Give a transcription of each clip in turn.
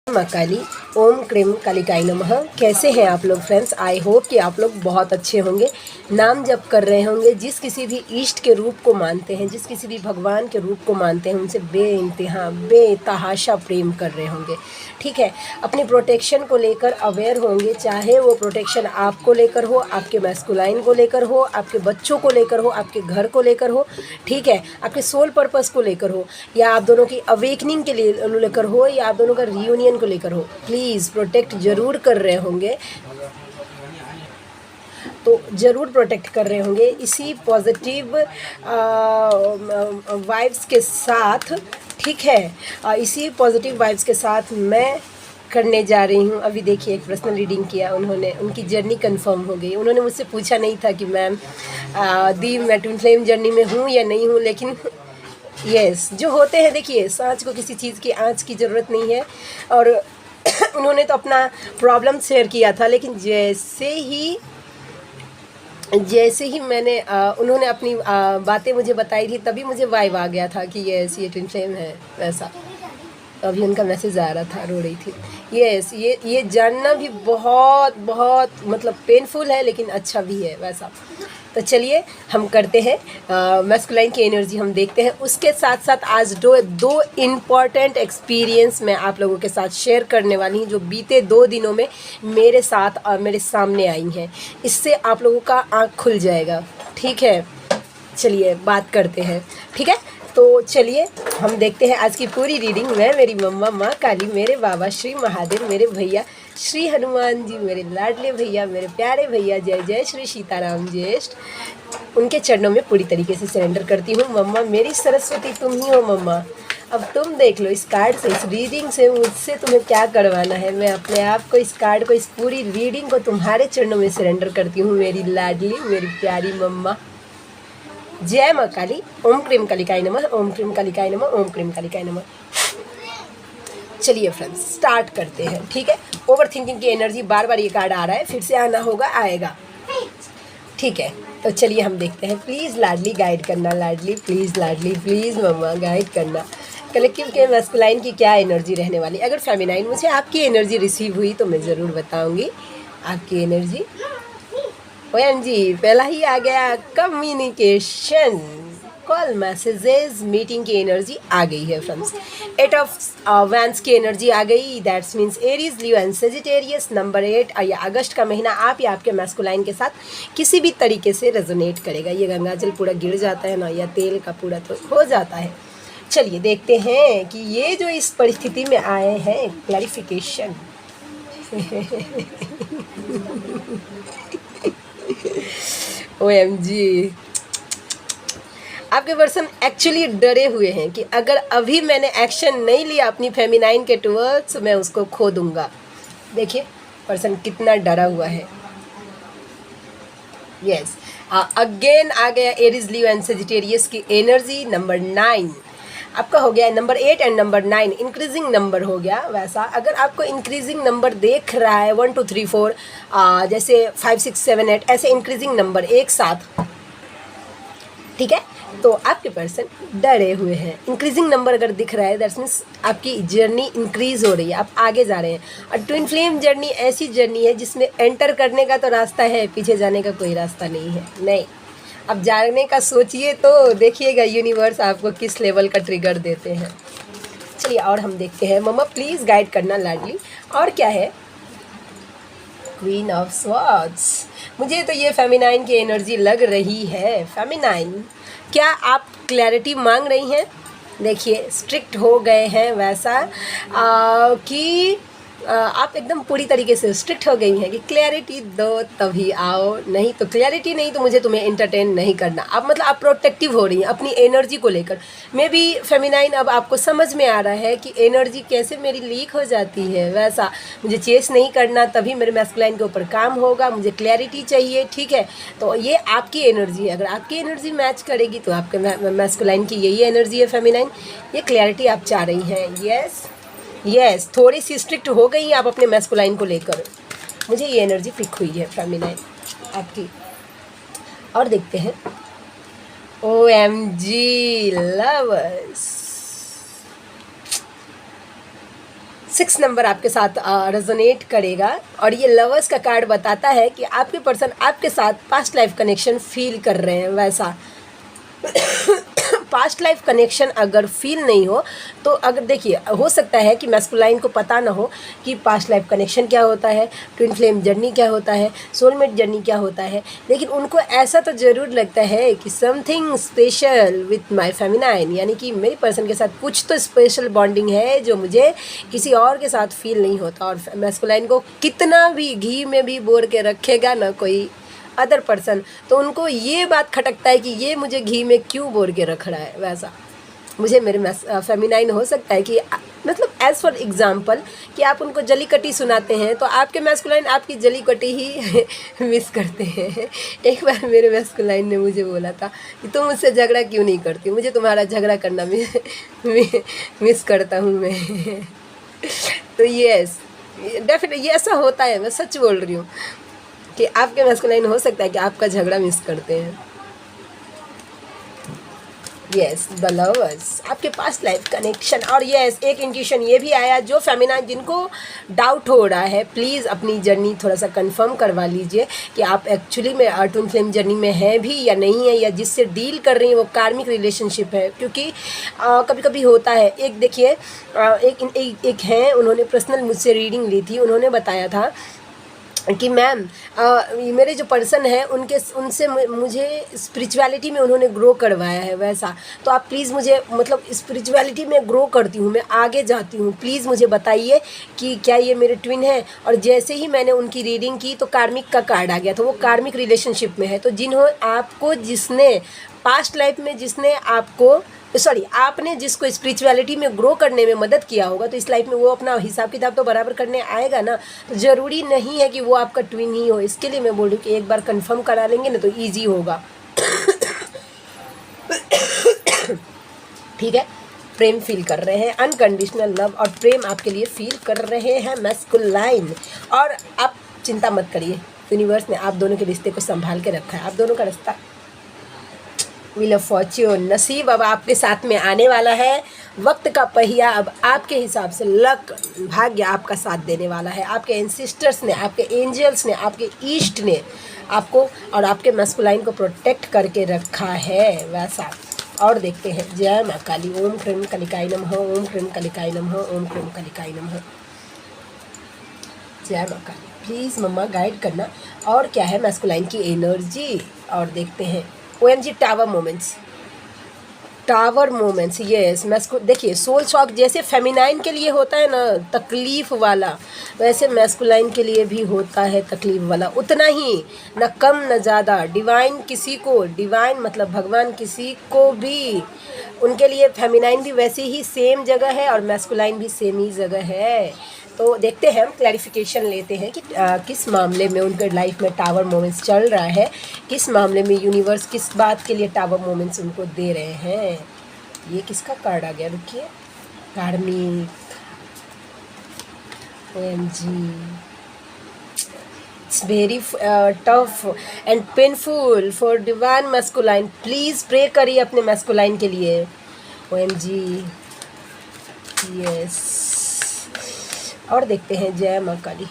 माँ काली, ओम क्रीम कालिकाय नमः। कैसे हैं आप लोग फ्रेंड्स? आई होप कि आप लोग बहुत अच्छे होंगे, नाम जप कर रहे होंगे, जिस किसी भी इष्ट के रूप को मानते हैं, जिस किसी भी भगवान के रूप को मानते हैं, उनसे बेइंतहा बेतहाशा प्रेम कर रहे होंगे। ठीक है, अपनी प्रोटेक्शन को लेकर अवेयर होंगे, चाहे वो प्रोटेक्शन आपको लेकर हो, आपके मैस्कुलाइन को लेकर हो, आपके बच्चों को लेकर हो, आपके घर को लेकर हो, ठीक है, आपके सोल पर्पस को लेकर हो, या आप दोनों की अवेकनिंग के लिए लेकर हो, या आप दोनों का रियूनियन को लेकर हो। प्लीज़ प्रोटेक्ट ज़रूर कर रहे होंगे, तो ज़रूर प्रोटेक्ट कर रहे होंगे इसी पॉजिटिव वाइब्स के साथ। ठीक है, इसी पॉजिटिव वाइब्स के साथ मैं करने जा रही हूँ। अभी देखिए, एक पर्सनल रीडिंग किया उन्होंने, उनकी जर्नी कंफर्म हो गई। उन्होंने मुझसे पूछा नहीं था कि मैम दी मैं ट्विन फ्लेम जर्नी में हूँ या नहीं हूँ, लेकिन यस जो होते हैं, देखिए सांच को किसी चीज़ की आँच की ज़रूरत नहीं है। और उन्होंने तो अपना प्रॉब्लम शेयर किया था, लेकिन जैसे ही मैंने उन्होंने अपनी बातें मुझे बताई थी, तभी मुझे वाइब आ गया था कि यस ये ट्विन फ्लेम है। वैसा अभी उनका मैसेज आ रहा था, रो रही थी। यस ये जानना भी बहुत बहुत मतलब पेनफुल है, लेकिन अच्छा भी है वैसा। तो चलिए हम करते हैं मैस्कुलाइन की एनर्जी हम देखते हैं। उसके साथ साथ आज दो इम्पॉर्टेंट एक्सपीरियंस मैं आप लोगों के साथ शेयर करने वाली हूँ, जो बीते 2 दिनों में मेरे साथ और मेरे सामने आई हैं। इससे आप लोगों का आँख खुल जाएगा। ठीक है, चलिए बात करते हैं। ठीक है, तो चलिए हम देखते हैं आज की पूरी रीडिंग। मैं, मेरी मम्मा माँ काली, मेरे बाबा श्री महादेव, मेरे भैया श्री हनुमान जी, मेरे लाडले भैया, मेरे प्यारे भैया जय जय श्री सीताराम ज्येष्ठ, उनके चरणों में पूरी तरीके से सरेंडर करती हूँ। मम्मा मेरी सरस्वती तुम ही हो मम्मा। अब तुम देख लो इस कार्ड से, इस रीडिंग से मुझसे तुम्हें क्या करवाना है। मैं अपने आप को, इस कार्ड को, इस पूरी रीडिंग को तुम्हारे चरणों में सरेंडर करती हूँ, मेरी लाडली, मेरी प्यारी मम्मा। जय माँ काली, ओम क्रीम कालिकाय नमः, ओम क्रीम कालिकाय नमः, ओम क्रीम कालिकाय नमः। चलिए फ्रेंड्स स्टार्ट करते हैं। ठीक है, ओवर थिंकिंग की एनर्जी, बार बार ये कार्ड आ रहा है, फिर से आना होगा, आएगा। ठीक है, तो चलिए हम देखते हैं। प्लीज़ लाडली गाइड करना, Ladli please, Ladli please mama guide करना। कलेक्टिव के मैस्कुलाइन की क्या एनर्जी रहने वाली। अगर फेमिनाइन मुझे आपकी एनर्जी रिसीव हुई तो मैं ज़रूर बताऊंगी आपकी एनर्जी। OMG पहला ही आ गया, कम्युनिकेशन, कॉल, मैसेजेस, मीटिंग की एनर्जी आ गई है फ्रेंड्स। 8 ऑफ वैंस की एनर्जी आ गई, that's means Aries, Leo and Sagittarius. Number 8, या अगस्त का महीना आप या आपके मैस्कुलाइन के साथ किसी भी तरीके से रेजोनेट करेगा। ये गंगाजल पूरा गिर जाता है ना, या तेल का पूरा तो हो जाता है। चलिए देखते हैं कि ये जो इस परिस्थिति में आए हैं, क्लैरिफिकेशन। OMG आपके पर्सन एक्चुअली डरे हुए हैं कि अगर अभी मैंने एक्शन नहीं लिया अपनी फेमिनाइन के टुवर्ड्स, मैं उसको खो दूंगा। देखिए पर्सन कितना डरा हुआ है। यस, अगेन आ गया एरीज, लियो एंड सेजिटेरियस की एनर्जी। नंबर 9 आपका हो गया, number 8 and number 9 increasing number हो गया। वैसा अगर आपको इंक्रीजिंग नंबर देख रहा है 1 2 3 4, जैसे 5 6 7 8 ऐसे इंक्रीजिंग नंबर एक साथ, ठीक है, तो आपके पर्सन डरे हुए हैं। इंक्रीजिंग नंबर अगर दिख रहा है, दैट्स मीन्स आपकी जर्नी इंक्रीज हो रही है, आप आगे जा रहे हैं। और ट्विन फ्लेम जर्नी ऐसी जर्नी है जिसमें एंटर करने का तो रास्ता है, पीछे जाने का कोई रास्ता नहीं है। नहीं, अब जाने का सोचिए तो देखिएगा यूनिवर्स आपको किस लेवल का ट्रिगर देते हैं। चलिए और हम देखते हैं। मम्मा प्लीज़ गाइड करना लाडली। और क्या है, क्वीन ऑफ स्वॉर्ड्स। मुझे तो ये फेमिनाइन की एनर्जी लग रही है। फेमिनाइन, क्या आप क्लैरिटी मांग रही हैं? देखिए स्ट्रिक्ट हो गए हैं वैसा कि आप एकदम पूरी तरीके से स्ट्रिक्ट हो गई हैं कि क्लैरिटी दो तभी आओ, नहीं तो क्लैरिटी नहीं तो मुझे तुम्हें एंटरटेन नहीं करना। अब मतलब आप प्रोटेक्टिव हो रही हैं अपनी एनर्जी को लेकर। मे बी फेमिनाइन अब आपको समझ में आ रहा है कि एनर्जी कैसे मेरी लीक हो जाती है। वैसा मुझे चेस नहीं करना, तभी मेरे मैस्कुलाइन के ऊपर काम होगा, मुझे क्लैरिटी चाहिए। ठीक है, तो ये आपकी एनर्जी है। अगर आपकी एनर्जी मैच करेगी तो आपके मैस्कुलाइन की यही एनर्जी है फेमिनाइन। ये क्लैरिटी आप चाह रही हैं। यस, थोड़ी सी स्ट्रिक्ट हो गई आप अपने मैस्कुलाइन को लेकर। मुझे ये एनर्जी पिक हुई है फेमिनाइन आपकी। और देखते हैं। OMG लवर्स, 6 नंबर आपके साथ रेजोनेट करेगा और ये लवर्स का कार्ड बताता है कि आपके पर्सन आपके साथ पास्ट लाइफ कनेक्शन फील कर रहे हैं। वैसा पास्ट लाइफ कनेक्शन अगर फील नहीं हो तो अगर देखिए हो सकता है कि मैस्कुलाइन को पता ना हो कि पास्ट लाइफ कनेक्शन क्या होता है, ट्विन फ्लेम जर्नी क्या होता है, सोलमेट जर्नी क्या होता है, लेकिन उनको ऐसा तो ज़रूर लगता है कि something special with my feminine, यानी कि मेरी पर्सन के साथ कुछ तो स्पेशल बॉन्डिंग है जो मुझे किसी और के साथ फील नहीं होता। और मैस्कुलाइन को कितना भी घी में भी बोर के रखेगा ना कोई अदर पर्सन, तो उनको ये बात खटकता है कि ये मुझे घी में क्यों बोर के रख रहा है। वैसा मुझे मेरे फेमिनाइन हो सकता है कि मतलब एज़ फॉर एग्ज़ाम्पल कि आप उनको जली कटी सुनाते हैं तो आपके मैस्कुलाइन आपकी जली कटी ही मिस करते हैं। एक बार मेरे मैस्कुलाइन ने मुझे बोला था कि तुम मुझसे झगड़ा क्यों नहीं करती, मुझे तुम्हारा झगड़ा करना मिस करता हूँ मैं। तो यस डेफिनेटली ये ऐसा होता है, मैं सच बोल रही हूँ कि आपके मैस्कुलाइन हो सकता है कि आपका झगड़ा मिस करते हैं। यस द लवर्स आपके पास लाइफ कनेक्शन। और यस एक इंट्यूशन ये भी आया, जो फेमिनाइन जिनको डाउट हो रहा है प्लीज़ अपनी जर्नी थोड़ा सा कंफर्म करवा लीजिए कि आप एक्चुअली में ट्विन फ्लेम जर्नी में हैं भी या नहीं है, या जिससे डील कर रही हैं वो कार्मिक रिलेशनशिप है। क्योंकि कभी कभी होता है, एक देखिए एक हैं, उन्होंने पर्सनल मुझसे रीडिंग ली थी, उन्होंने बताया था कि मैम मेरे जो पर्सन है उनसे मुझे स्पिरिचुअलिटी में उन्होंने ग्रो करवाया है। वैसा तो आप प्लीज़ मुझे मतलब स्पिरिचुअलिटी में ग्रो करती हूँ, मैं आगे जाती हूँ, प्लीज़ मुझे बताइए कि क्या ये मेरे ट्विन है। और जैसे ही मैंने उनकी रीडिंग की तो कार्मिक का कार्ड आ गया, तो वो कार्मिक रिलेशनशिप में है। तो जिसने पास्ट लाइफ में जिसने आपको आपने जिसको स्पिरिचुअलिटी में ग्रो करने में मदद किया होगा, तो इस लाइफ में वो अपना हिसाब किताब तो बराबर करने आएगा ना। तो ज़रूरी नहीं है कि वो आपका ट्विन ही हो, इसके लिए मैं बोल रही हूँ कि एक बार कंफर्म करा लेंगे ना तो ईजी होगा। ठीक है, प्रेम फील कर रहे हैं, अनकंडीशनल लव और प्रेम आपके लिए फील कर रहे हैं मैस्कुलाइन। और आप चिंता मत करिए, यूनिवर्स ने आप दोनों के रिश्ते को संभाल के रखा है। आप दोनों का रिश्ता व्हील ऑफ फॉर्च्यून, नसीब अब आपके साथ में आने वाला है। वक्त का पहिया अब आपके हिसाब से, लक भाग्य आपका साथ देने वाला है। आपके एंसेस्टर्स ने, आपके एंजल्स ने, आपके ईस्ट ने आपको और आपके मैस्कुलाइन को प्रोटेक्ट करके रखा है। वैसा और देखते हैं। जय माँ काली। ओम क्रीम कलिकाय नमः, ओम क्रीम कलिकाय नमः, ओम क्रीम कलिकाय नमः। जय माँ काली। प्लीज़ मम्मा गाइड करना और क्या है मैस्कुलाइन की एनर्जी। और देखते हैं OMG टावर मोमेंट्स। यस मैस्कु देखिए सोल शॉक जैसे फेमिनाइन के लिए होता है ना तकलीफ़ वाला, वैसे मैस्कुलाइन के लिए भी होता है तकलीफ़ वाला, उतना ही, न कम न ज़्यादा। डिवाइन मतलब भगवान किसी को भी, उनके लिए फेमिनाइन भी वैसे ही सेम जगह है और मैस्कुलाइन भी सेम ही जगह है। तो देखते हैं, हम क्लैरिफिकेशन लेते हैं कि किस मामले में उनके लाइफ में टावर मोमेंट्स चल रहा है, किस मामले में यूनिवर्स किस बात के लिए टावर मोमेंट्स उनको दे रहे हैं। ये किसका कार्ड आ गया, रुकिए, karmic. OMG it's very tough and painful for divine masculine. Please pray करिए अपने मैस्कुलाइन के लिए। OMG यस। और देखते हैं जय माँ काली।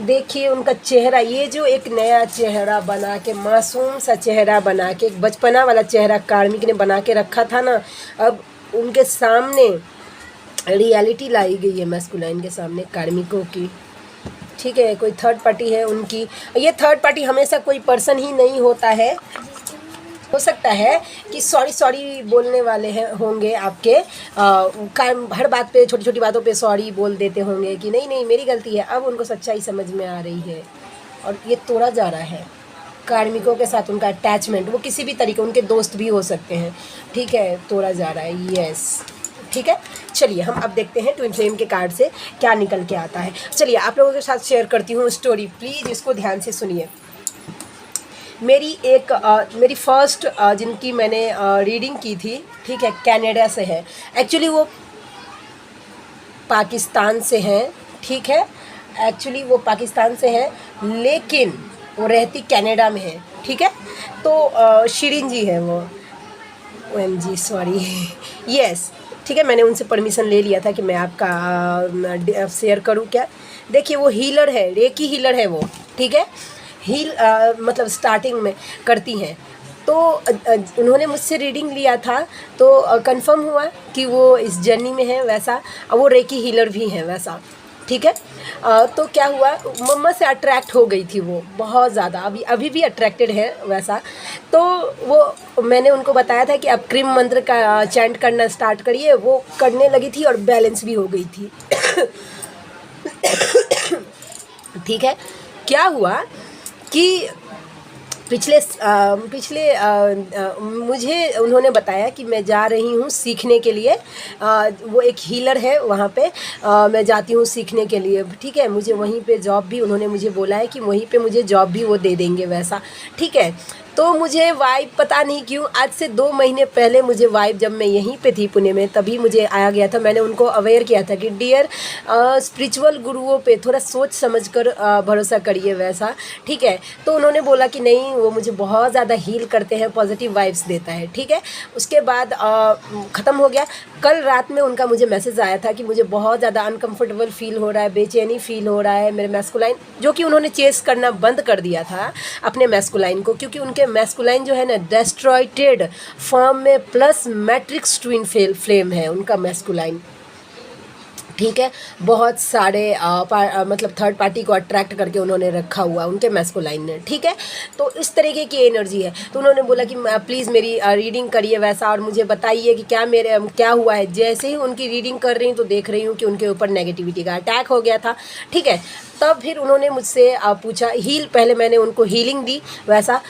देखिए उनका चेहरा, ये जो एक नया चेहरा बना के, मासूम सा चेहरा बना के, एक बचपना वाला चेहरा कार्मिक ने बना के रखा था ना, अब उनके सामने रियलिटी लाई गई है मैस्कुलाइन के सामने कार्मिकों की। ठीक है, कोई थर्ड पार्टी है उनकी। ये थर्ड पार्टी हमेशा कोई पर्सन ही नहीं होता है, हो सकता है कि सॉरी बोलने वाले हैं होंगे आपके, हर बात पे, छोटी छोटी बातों पे सॉरी बोल देते होंगे कि नहीं मेरी गलती है। अब उनको सच्चाई समझ में आ रही है और ये तोड़ा जा रहा है कार्मिकों के साथ उनका अटैचमेंट। वो किसी भी तरीके, उनके दोस्त भी हो सकते हैं, ठीक है, तोड़ा जा रहा है। यस ठीक है, चलिए हम अब देखते हैं ट्विन फ्लेम के कार्ड से क्या निकल के आता है। चलिए आप लोगों के साथ शेयर करती हूँ स्टोरी, प्लीज़ इसको ध्यान से सुनिए। मेरी फर्स्ट जिनकी मैंने रीडिंग की थी, ठीक है, कनाडा से है। एक्चुअली वो पाकिस्तान से हैं, ठीक है, एक्चुअली वो पाकिस्तान से हैं लेकिन वो रहती कनाडा में है। ठीक है। तो शिरीन जी है वो, OMG सॉरी, यस, ठीक है। मैंने उनसे परमिशन ले लिया था कि मैं आपका शेयर करूं क्या। देखिए वो हीलर है, रेकी हीलर है वो, ठीक है। हील मतलब स्टार्टिंग में करती हैं। तो उन्होंने मुझसे रीडिंग लिया था, तो कंफर्म हुआ कि वो इस जर्नी में है वैसा। वो रेकी हीलर भी हैं वैसा, ठीक है। तो क्या हुआ, मम्मा से अट्रैक्ट हो गई थी वो बहुत ज़्यादा, अभी अभी भी अट्रैक्टेड है वैसा। तो वो मैंने उनको बताया था कि आप क्रीम मंत्र का चैंट करना स्टार्ट करिए। वो करने लगी थी और बैलेंस भी हो गई थी। ठीक है। क्या हुआ कि मुझे उन्होंने बताया कि मैं जा रही हूँ सीखने के लिए। वो एक हीलर है वहाँ पे, मैं जाती हूँ सीखने के लिए, ठीक है। मुझे वहीं पे जॉब भी उन्होंने मुझे बोला है कि वहीं पे मुझे जॉब भी वो दे देंगे वैसा, ठीक है। तो मुझे वाइब पता नहीं क्यों आज से 2 महीने पहले मुझे वाइब, जब मैं यहीं पे थी पुणे में, तभी मुझे आया गया था। मैंने उनको अवेयर किया था कि डियर स्पिरिचुअल गुरुओं पे थोड़ा सोच समझ कर भरोसा करिए वैसा, ठीक है। तो उन्होंने बोला कि नहीं, वो मुझे बहुत ज़्यादा हील करते हैं, पॉजिटिव वाइब्स देता है, ठीक है। उसके बाद ख़त्म हो गया। कल रात में उनका मुझे मैसेज आया था कि मुझे बहुत ज़्यादा अनकंफर्टेबल फील हो रहा है, बेचैनी फील हो रहा है मेरे मैस्कुलाइन, जो कि उन्होंने चेस करना बंद कर दिया था अपने मैस्कुलाइन को, क्योंकि उनके मैस्कुलाइन जो है ना डेस्ट्रॉयटेड फॉर्म में प्लस मैट्रिक्स ट्विन फ्लेम है उनका मैस्कुलाइन, ठीक है। बहुत सारे मतलब थर्ड पार्टी को अट्रैक्ट करके उन्होंने रखा हुआ उनके मैस्कुलाइन ने, ठीक है। तो इस तरीके की एनर्जी है। तो उन्होंने बोला कि प्लीज़ मेरी रीडिंग करिए वैसा, और मुझे बताइए कि क्या हुआ है। जैसे ही उनकी रीडिंग कर रही हूँ तो देख रही हूँ कि उनके ऊपर नेगेटिविटी का अटैक हो गया था, ठीक है। तब फिर उन्होंने मुझसे पूछा पहले मैंने उनको हीलिंग दी वैसा।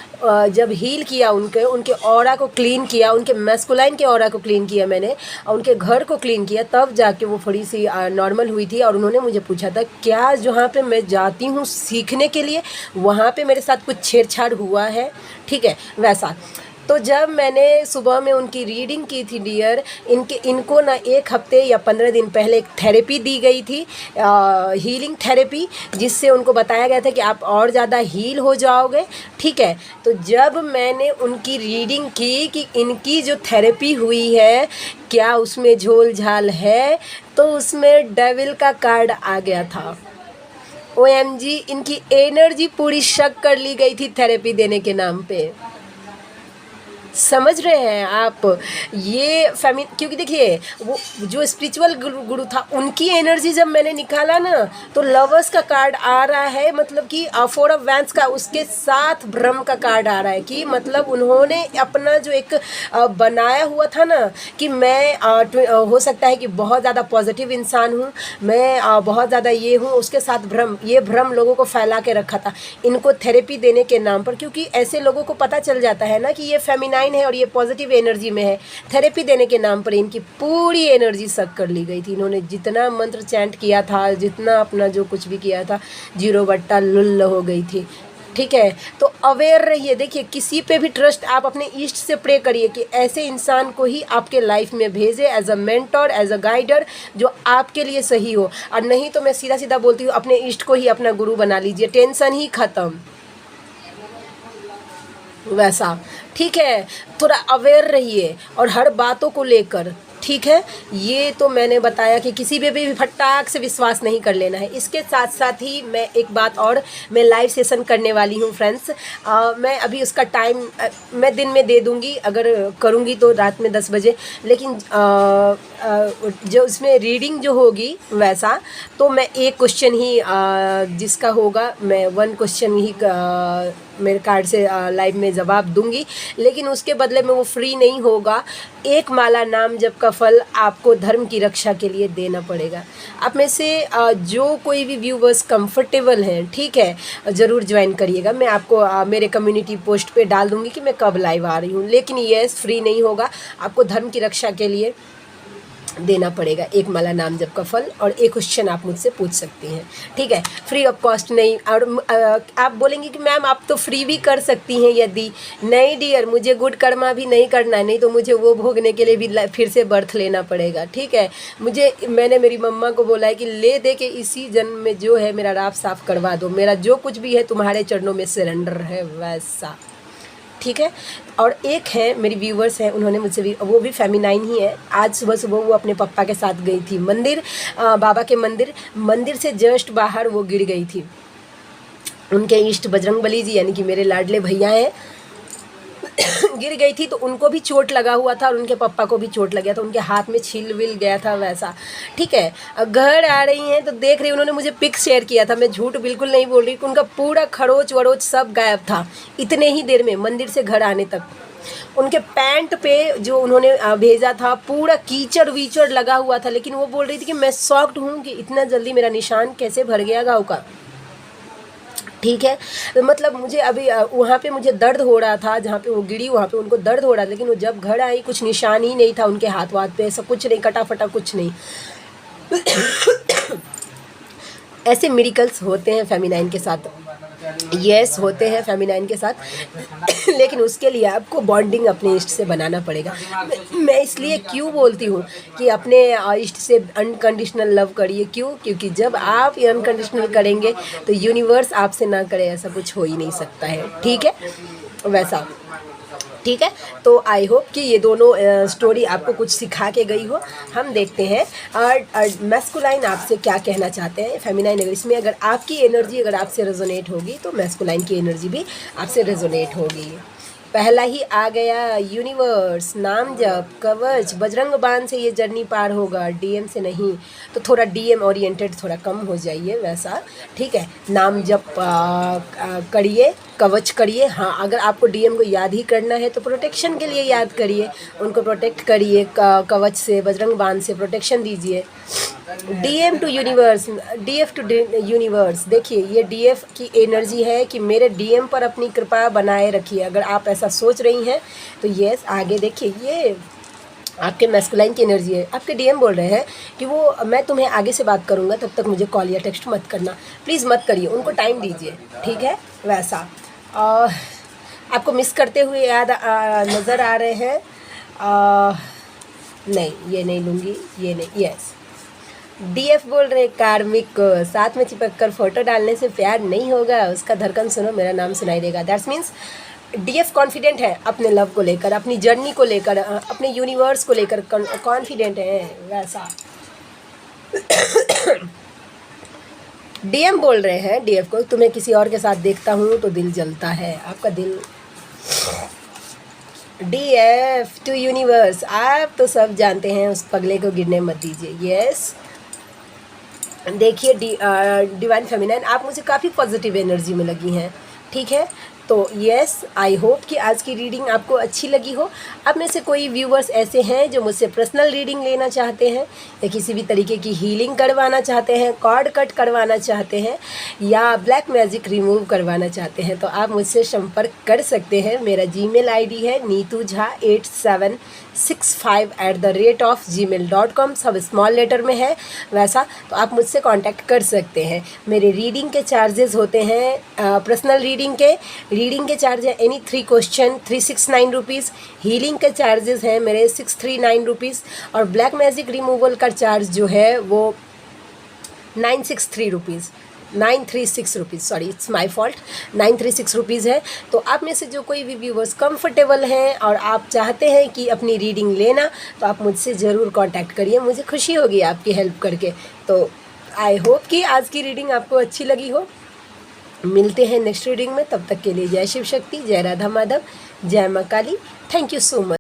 जब हील किया उनके ऑरा को क्लीन किया, उनके मैस्कुलाइन के ऑरा को क्लीन किया मैंने, और उनके घर को क्लीन किया, तब जाके वो थोड़ी सी नॉर्मल हुई थी। और उन्होंने मुझे पूछा था क्या जहाँ पे मैं जाती हूँ सीखने के लिए वहाँ पे मेरे साथ कुछ छेड़छाड़ हुआ है, ठीक है वैसा। तो जब मैंने सुबह में उनकी रीडिंग की थी डियर, इनको ना 1 हफ्ते या 15 दिन पहले एक थेरेपी दी गई थी, हीलिंग थेरेपी, जिससे उनको बताया गया था कि आप और ज़्यादा हील हो जाओगे, ठीक है। तो जब मैंने उनकी रीडिंग की कि इनकी जो थेरेपी हुई है क्या उसमें झोल झाल है, तो उसमें डेविल का कार्ड आ गया था। OMG, इनकी एनर्जी पूरी शक कर ली गई थी थेरेपी देने के नाम पे। समझ रहे हैं आप ये क्योंकि देखिए वो जो स्पिरिचुअल गुरु था, उनकी एनर्जी जब मैंने निकाला ना, तो लवर्स का कार्ड आ रहा है, मतलब कि 4 ऑफ वैंड्स का, उसके साथ ब्रह्म का कार्ड आ रहा है कि मतलब उन्होंने अपना जो एक बनाया हुआ था ना कि मैं हो सकता है कि बहुत ज़्यादा पॉजिटिव इंसान हूँ, मैं बहुत ज़्यादा ये हूँ, उसके साथ ये भ्रम लोगों को फैला के रखा था इनको थेरेपी देने के नाम पर। क्योंकि ऐसे लोगों को पता चल जाता है ना कि ये फेमिनाइन है और ये पॉजिटिव एनर्जी में है, थेरेपी देने के नाम पर इनकी पूरी एनर्जी सक कर ली गई थी। इन्होंने जितना मंत्र चैंट किया था, जितना अपना जो कुछ भी किया था, 0 बट्टा लुल्ल हो गई थी, ठीक है। तो अवेयर रहिए। देखिए किसी पे भी ट्रस्ट, आप अपने ईष्ट से प्रे करिए कि ऐसे इंसान को ही आपके लाइफ में भेजे as a mentor, as a guider, जो आपके लिए सही हो। और नहीं तो मैं सीधा सीधा बोलती हूँ, अपने ईष्ट को ही अपना गुरु बना लीजिए, टेंशन ही खत्म वैसा, ठीक है। थोड़ा अवेयर रहिए और हर बातों को लेकर, ठीक है। ये तो मैंने बताया कि किसी पे भी फटाक से विश्वास नहीं कर लेना है। इसके साथ साथ ही मैं एक बात और, मैं लाइव सेशन करने वाली हूँ फ्रेंड्स। मैं अभी उसका टाइम मैं दिन में दे दूँगी, अगर करूँगी तो रात में 10 बजे। लेकिन जो उसमें रीडिंग जो होगी वैसा, तो मैं एक क्वेश्चन ही जिसका होगा, मैं 1 क्वेश्चन ही मेरे कार्ड से लाइव में जवाब दूंगी, लेकिन उसके बदले में वो फ्री नहीं होगा। 1 माला नाम जप का फल आपको धर्म की रक्षा के लिए देना पड़ेगा। आप में से जो कोई भी व्यूवर्स कंफर्टेबल हैं, ठीक है, ज़रूर ज्वाइन करिएगा। मैं आपको मेरे कम्युनिटी पोस्ट पे डाल दूंगी कि मैं कब लाइव आ रही हूँ, लेकिन यस फ्री नहीं होगा, आपको धर्म की रक्षा के लिए देना पड़ेगा 1 माला नाम जप का फल। और एक क्वेश्चन आप मुझसे पूछ सकती हैं, ठीक है, फ्री ऑफ कॉस्ट नहीं। और आप बोलेंगे कि मैम आप तो फ्री भी कर सकती हैं, यदि नहीं डियर, मुझे गुड कर्मा भी नहीं करना है, नहीं तो मुझे वो भोगने के लिए भी फिर से बर्थ लेना पड़ेगा, ठीक है। मैंने मेरी मम्मा को बोला है कि ले दे के इसी जन्म में जो है मेरा राफ साफ करवा दो, मेरा जो कुछ भी है तुम्हारे चरणों में सरेंडर है वैसा, ठीक है। और एक है मेरी व्यूवर्स हैं, उन्होंने मुझसे भी, वो भी फेमिनाइन ही है। आज सुबह सुबह वो अपने पापा के साथ गई थी मंदिर, बाबा के मंदिर से जस्ट बाहर वो गिर गई थी। उनके इष्ट बजरंगबली जी यानी कि मेरे लाडले भैया हैं गिर गई थी, तो उनको भी चोट लगा हुआ था और उनके पापा को भी चोट लग गया था, उनके हाथ में छील विल गया था वैसा, ठीक है। अब घर आ रही हैं तो देख रही, उन्होंने मुझे पिक शेयर किया था, मैं झूठ बिल्कुल नहीं बोल रही, उनका पूरा खरोच वरोच सब गायब था इतने ही देर में, मंदिर से घर आने तक। उनके पैंट पे जो उन्होंने भेजा था पूरा कीचड़ वीचड़ लगा हुआ था, लेकिन वो बोल रही थी कि मैं शॉक्ड हूँ कि इतना जल्दी मेरा निशान कैसे भर गया घाव का, ठीक है। तो मतलब मुझे अभी वहाँ पे मुझे दर्द हो रहा था, जहाँ पे वो गिरी वहाँ पे उनको दर्द हो रहा था, लेकिन वो जब घर आई कुछ निशान ही नहीं था उनके हाथ वाथ पे, ऐसा कुछ नहीं, कटा फटा कुछ नहीं। ऐसे मिरेकल्स होते हैं फेमिनाइन के साथ, यस होते हैं फेमिनाइन के साथ लेकिन उसके लिए आपको बॉन्डिंग अपने इष्ट से बनाना पड़ेगा। मैं इसलिए क्यों बोलती हूँ कि अपने इष्ट से अनकंडीशनल लव करिए, क्यों? क्योंकि जब आप ये अनकंडीशनल करेंगे तो यूनिवर्स आपसे ना करे ऐसा कुछ हो ही नहीं सकता है, ठीक है, वैसा, ठीक है। तो आई होप कि ये दोनों स्टोरी आपको कुछ सिखा के गई हो। हम देखते हैं और मैस्कुलाइन आपसे क्या कहना चाहते हैं, फेमिनाइन अगर इसमें अगर आपकी एनर्जी अगर आपसे रेजोनेट होगी तो मैस्कुलाइन की एनर्जी भी आपसे रेजोनेट होगी। पहला ही आ गया यूनिवर्स, नाम जप, कवच, बजरंग बाण से ये जर्नी पार होगा, डीएम से नहीं। तो थोड़ा डीएम ओरिएंटेड थोड़ा कम हो जाइए वैसा, ठीक है। नाम जप करिए, कवच करिए। हाँ, अगर आपको डीएम को याद ही करना है तो प्रोटेक्शन के लिए याद करिए, उनको प्रोटेक्ट करिए, कवच से, बजरंग बाण से प्रोटेक्शन दीजिए। DM to universe, DF to universe, देखिए ये डीएफ की एनर्जी है कि मेरे डीएम पर अपनी कृपा बनाए रखिए। अगर आप ऐसा सोच रही हैं तो यस, आगे देखिए ये आपके मैस्कुलाइन की एनर्जी है। आपके डीएम बोल रहे हैं कि वो मैं तुम्हें आगे से बात करूंगा, तब तक मुझे कॉल या टेक्स्ट मत करना, प्लीज़ मत करिए, उनको टाइम दीजिए, ठीक है, वैसा। आपको मिस करते हुए याद नज़र आ रहे हैं, नहीं ये नहीं लूँगी, ये नहीं, यस। डीएफ बोल रहे कार्मिक को साथ में चिपक कर फोटो डालने से प्यार नहीं होगा, उसका धड़कन सुनो मेरा नाम सुनाई देगा। दैट्स मीन्स डीएफ कॉन्फिडेंट है अपने लव को लेकर, अपनी जर्नी को लेकर, अपने यूनिवर्स को लेकर कॉन्फिडेंट है वैसा। डीएम बोल रहे हैं डीएफ को, तुम्हें किसी और के साथ देखता हूँ तो दिल जलता है, आपका दिल। डीएफ टू यूनिवर्स, आप तो सब जानते हैं, उस पगले को गिरने मत दीजिए, यस। देखिए डिवाइन फेमिनाइन, आप मुझे काफ़ी पॉजिटिव एनर्जी में लगी हैं, ठीक है। तो यस, आई होप कि आज की रीडिंग आपको अच्छी लगी हो। अब में से कोई व्यूवर्स ऐसे हैं जो मुझसे पर्सनल रीडिंग लेना चाहते हैं या किसी भी तरीके की हीलिंग करवाना चाहते हैं, कार्ड कट करवाना चाहते हैं या ब्लैक मैजिक रिमूव करवाना चाहते हैं, तो आप मुझसे संपर्क कर सकते हैं। मेरा जीमेल आईडी है neetujha8765@gmail.com, सब स्मॉल लेटर में है वैसा, तो आप मुझसे कांटेक्ट कर सकते हैं। मेरे रीडिंग के चार्जेस होते हैं, पर्सनल रीडिंग के चार्ज है एनी 3 क्वेश्चन 369 रुपीज़, हीलिंग के चार्जेस हैं मेरे 639 रुपीज़, और ब्लैक मैजिक रिमूवल का चार्ज जो है वो 963 rupees, 936 rupees, sorry it's my fault, 936 rupees है। तो आप में से जो कोई भी व्यूवर्स कंफर्टेबल हैं और आप चाहते हैं कि अपनी रीडिंग लेना, तो आप मुझसे ज़रूर कांटेक्ट करिए, मुझे खुशी होगी आपकी हेल्प करके। तो आई होप कि आज की रीडिंग आपको अच्छी लगी हो। मिलते हैं नेक्स्ट रीडिंग में, तब तक के लिए जय शिव शक्ति, जय राधा माधव, जय माँ काली, थैंक यू सो मच।